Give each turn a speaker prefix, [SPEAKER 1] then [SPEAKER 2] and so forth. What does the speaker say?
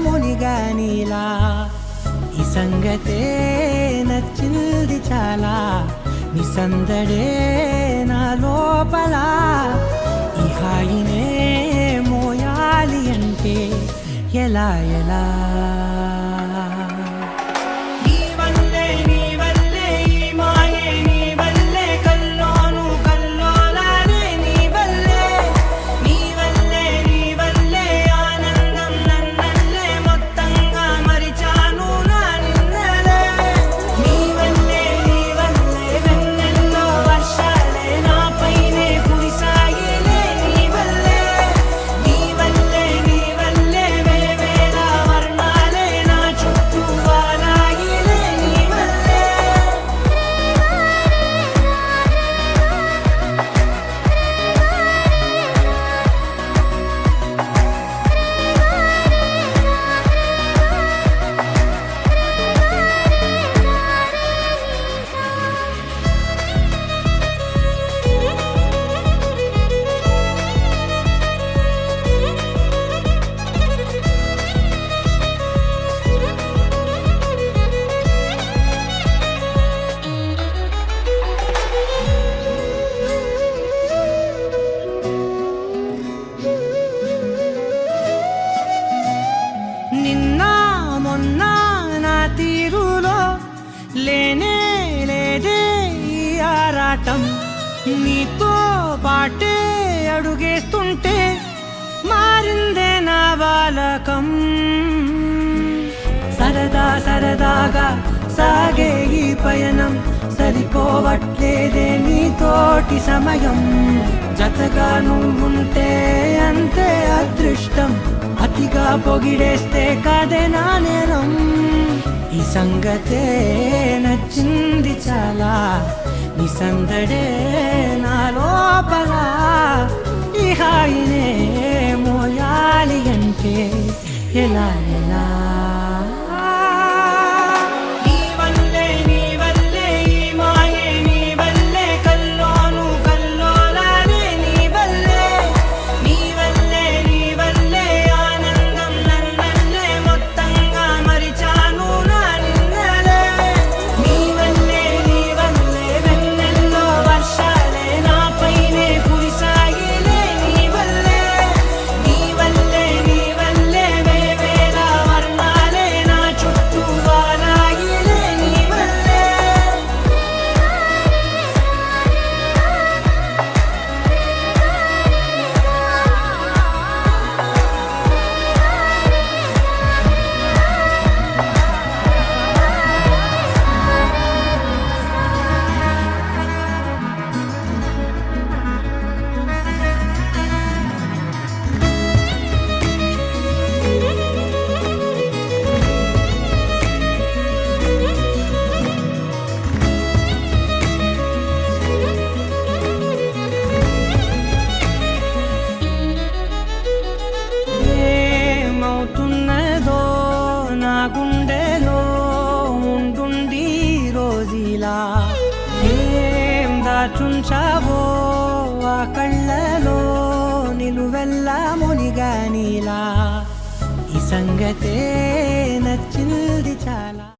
[SPEAKER 1] మునిగానిలా ఈ సంగతే నచ్చింది చాలా నీ సందడే నా లోపల ఈ హాయినే మోయాలి అంటే ఎలా ఎలా లేనే లేదే ఈ ఆరాటం నీతో పాటే అడుగేస్తుంటే మారిందే నా బాలకం సరదా సరదాగా సాగే ఈ పయనం సరిపోవట్లేదే నీతోటి సమయం జతగా నువ్వుంటే అంతే అదృష్టం అతిగా పొగిడేస్తే కదే నా నేరం ఈ సంగతే నచ్చింది చాలా నీ సందడే నా లోపల ఈ హాయినే మోయాలి అంటే ఎలా ఎలా ఏం దాచుంచావో ఆ కళ్ళలో నిలువెల్లా మునిగానిలా ఈ సంగతే